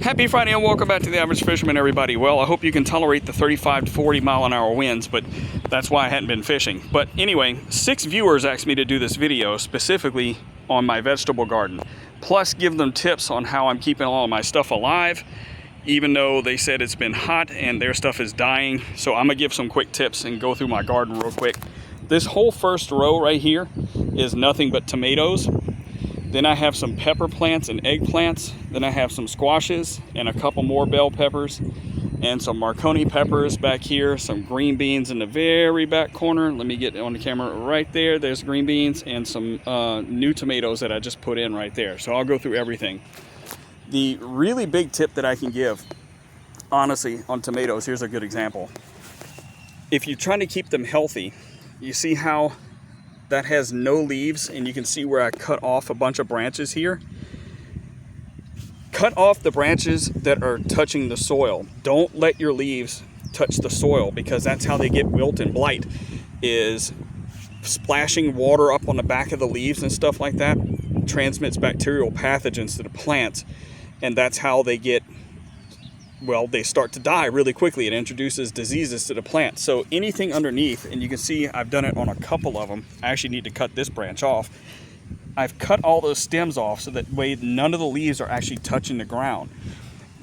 Happy Friday and welcome back to The Average Fisherman, everybody. Well, I hope you can tolerate the 35 to 40 mile an hour winds, but that's why I hadn't been fishing. But anyway, 6 viewers asked me to do this video specifically on my vegetable garden, plus give them tips on how I'm keeping all of my stuff alive, even though they said it's been hot and their stuff is dying. So I'm gonna give some quick tips and go through my garden real quick. This whole first row right here is nothing but tomatoes. Then I have some pepper plants and eggplants. Then I have some squashes and a couple more bell peppers and some Marconi peppers back here, some green beans in the very back corner. Let me get on the camera right there. There's green beans and some new tomatoes that I just put in right there. So I'll go through everything. The really big tip that I can give, honestly, on tomatoes, here's a good example. If you're trying to keep them healthy, you see how that has no leaves, and you can see where I cut off a bunch of branches here. Cut off the branches that are touching the soil. Don't let your leaves touch the soil, because that's how they get wilt and blight, is splashing water up on the back of the leaves and stuff like that transmits bacterial pathogens to the plants, and that's how they get, well, they start to die really quickly. It introduces diseases to the plant. So anything underneath, and you can see I've done it on a couple of them. I actually need to cut this branch off. I've cut all those stems off so that way none of the leaves are actually touching the ground.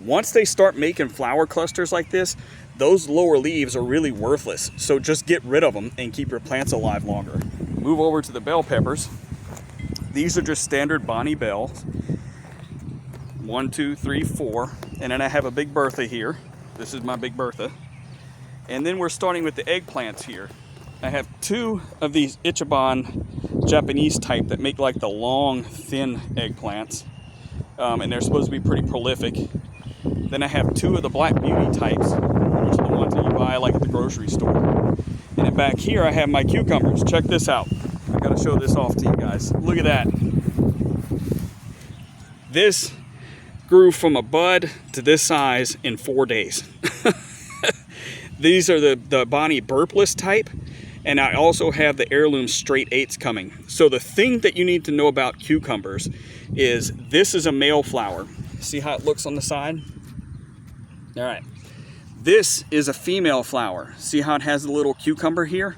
Once they start making flower clusters like this, those lower leaves are really worthless. So just get rid of them and keep your plants alive longer. Move over to the bell peppers. These are just standard Bonnie bells. 1, 2, 3, 4, and then I have a Big Bertha here. This is my Big Bertha. And then we're starting with the eggplants here. I have 2 of these Ichiban Japanese type that make like the long, thin eggplants. And they're supposed to be pretty prolific. Then I have 2 of the Black Beauty types, which are the ones that you buy like at the grocery store. And then back here I have my cucumbers. Check this out. I gotta show this off to you guys. Look at that. This grew from a bud to this size in 4 days. These are the Bonnie burpless type, and I also have the heirloom straight 8s coming. So the thing that you need to know about cucumbers is this is a male flower. See how it looks on the side? All right. This is a female flower. See how it has the little cucumber here?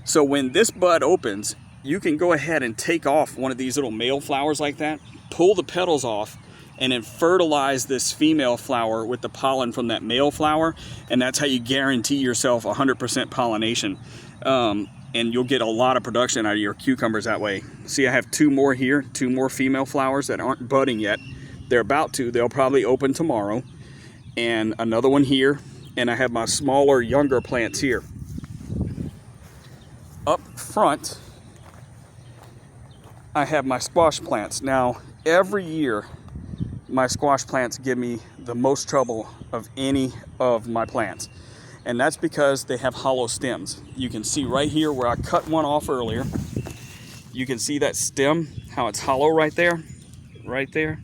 So when this bud opens, you can go ahead and take off one of these little male flowers like that, pull the petals off, and then fertilize this female flower with the pollen from that male flower, and that's how you guarantee yourself 100% pollination. And you'll get a lot of production out of your cucumbers that way. See, I have 2 more here, 2 more female flowers that aren't budding yet. They're about to, they'll probably open tomorrow. And another one here, and I have my smaller, younger plants here. Up front, I have my squash plants. Now, every year, my squash plants give me the most trouble of any of my plants. And that's because they have hollow stems. You can see right here where I cut one off earlier. You can see that stem, how it's hollow right there. Right there.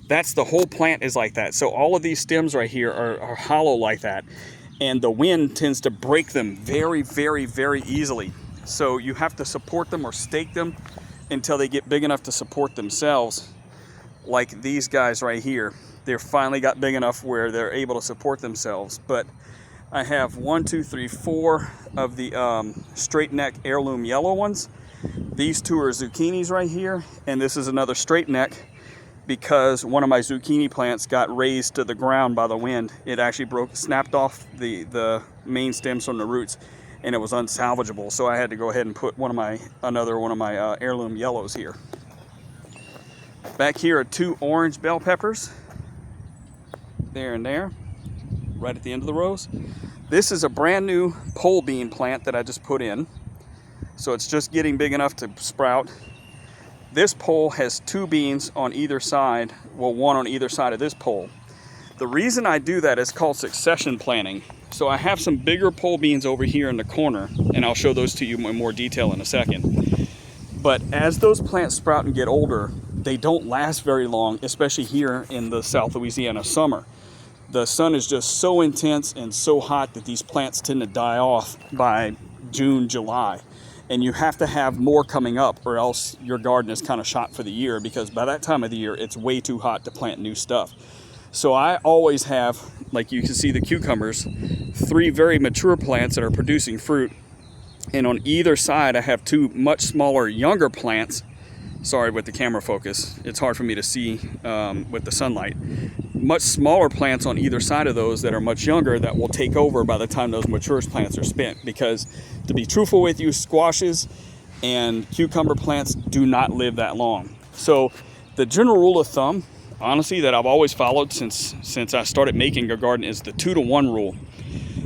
That's the whole plant is like that. So all of these stems right here are hollow like that. And the wind tends to break them very, very, very easily. So you have to support them or stake them until they get big enough to support themselves. Like these guys right here, they're finally got big enough where they're able to support themselves. But I have 1, 2, 3, 4 of the straight neck heirloom yellow ones. These 2 are zucchinis right here, and this is another straight neck because one of my zucchini plants got raised to the ground by the wind. It actually snapped off the main stems from the roots, and it was unsalvageable. So I had to go ahead and put another one of my heirloom yellows here. Back here are 2 orange bell peppers, there and there, right at the end of the rows. This is a brand new pole bean plant that I just put in, so it's just getting big enough to sprout. This pole has 2 beans on either side, well, 1 on either side of this pole. The reason I do that is called succession planting. So I have some bigger pole beans over here in the corner, and I'll show those to you in more detail in a second. But as those plants sprout and get older, they don't last very long, especially here in the South Louisiana summer. The sun is just so intense and so hot that these plants tend to die off by June, July. And you have to have more coming up, or else your garden is kind of shot for the year, because by that time of the year, it's way too hot to plant new stuff. So I always have, like you can see the cucumbers, 3 very mature plants that are producing fruit. And on either side, I have 2 much smaller, younger plants. Sorry with the camera focus. It's hard for me to see with the sunlight. Much smaller plants on either side of those that are much younger that will take over by the time those mature plants are spent. Because to be truthful with you, squashes and cucumber plants do not live that long. So the general rule of thumb, honestly, that I've always followed since I started making a garden is the 2-to-1 rule.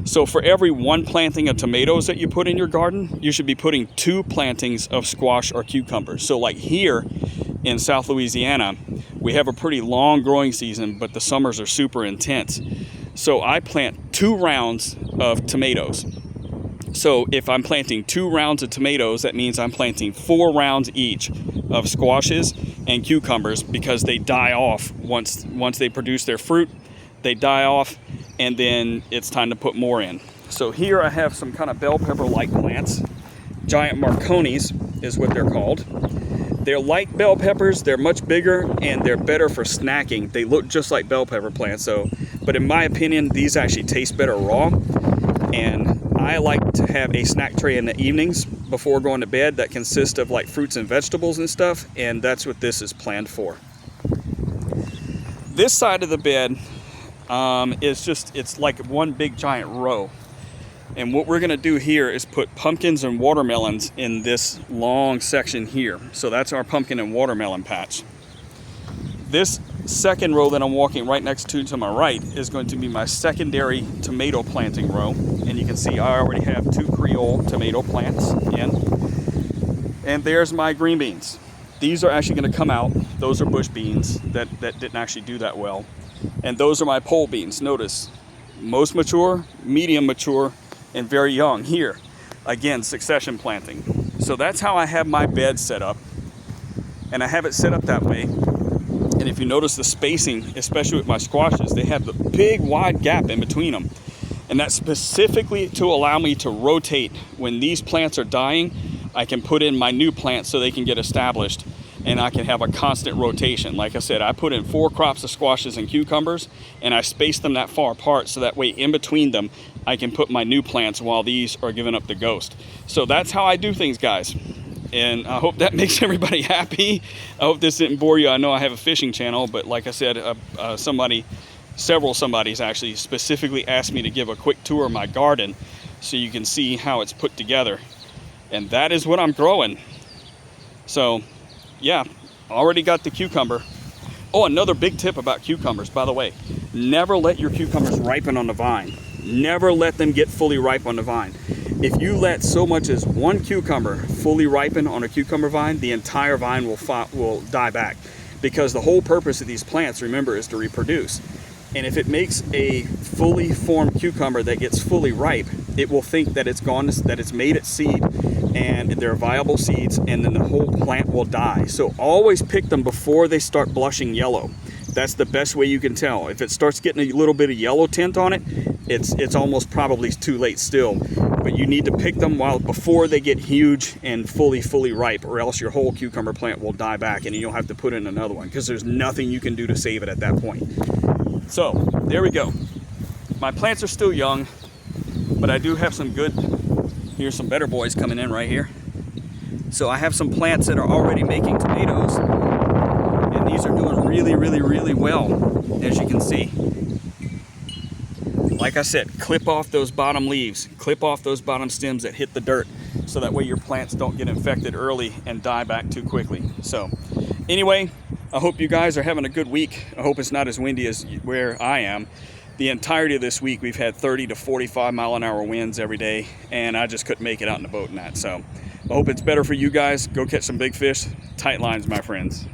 So for every 1 planting of tomatoes that you put in your garden, you should be putting 2 plantings of squash or cucumbers. So like here in South Louisiana, we have a pretty long growing season, but the summers are super intense. So I plant 2 rounds of tomatoes. So if I'm planting 2 rounds of tomatoes, that means I'm planting 4 rounds each of squashes and cucumbers, because they die off once they produce their fruit. They die off, and then it's time to put more in. So here I have some kind of bell pepper-like plants. Giant Marconis is what they're called. They're like bell peppers, they're much bigger, and they're better for snacking. They look just like bell pepper plants, but in my opinion, these actually taste better raw. And I like to have a snack tray in the evenings before going to bed that consists of like fruits and vegetables and stuff, and that's what this is planned for. This side of the bed it's like one big giant row. And what we're gonna do here is put pumpkins and watermelons in this long section here. So that's our pumpkin and watermelon patch. This second row that I'm walking right next to my right is going to be my secondary tomato planting row. And you can see I already have 2 Creole tomato plants in. And there's my green beans. These are actually gonna come out. Those are bush beans that didn't actually do that well. And those are my pole beans. Notice, most mature, medium mature, and very young. Here, again, succession planting. So that's how I have my bed set up. And I have it set up that way. And if you notice the spacing, especially with my squashes, they have the big wide gap in between them. And that's specifically to allow me to rotate. When these plants are dying, I can put in my new plants so they can get established, and I can have a constant rotation. Like I said, I put in 4 crops of squashes and cucumbers, and I space them that far apart so that way in between them I can put my new plants while these are giving up the ghost. So that's how I do things, guys. And I hope that makes everybody happy. I hope this didn't bore you. I know I have a fishing channel, but like I said, several somebody's actually specifically asked me to give a quick tour of my garden so you can see how it's put together. And that is what I'm growing. So yeah, already got the cucumber. Oh, another big tip about cucumbers, by the way, never let your cucumbers ripen on the vine. Never let them get fully ripe on the vine. If you let so much as 1 cucumber fully ripen on a cucumber vine, the entire vine will die back, because the whole purpose of these plants, remember, is to reproduce. And if it makes a fully formed cucumber that gets fully ripe, it will think that it's gone, that it's made its seed, and they're viable seeds, and then the whole plant will die. So always pick them before they start blushing yellow. That's the best way you can tell. If it starts getting a little bit of yellow tint on it, it's almost probably too late still. But you need to pick them before they get huge and fully ripe, or else your whole cucumber plant will die back and you'll have to put in another one, because there's nothing you can do to save it at that point. So there we go. My plants are still young, but I do have some good, here's some better boys coming in right here. So I have some plants that are already making tomatoes, and these are doing really well, as you can see. Like I said, clip off those bottom leaves, clip off those bottom stems that hit the dirt, so that way your plants don't get infected early and die back too quickly. So anyway, I hope you guys are having a good week. I hope it's not as windy as where I am. The entirety of this week, we've had 30 to 45 mile an hour winds every day, and I just couldn't make it out in the boat in that. So I hope it's better for you guys. Go catch some big fish. Tight lines, my friends.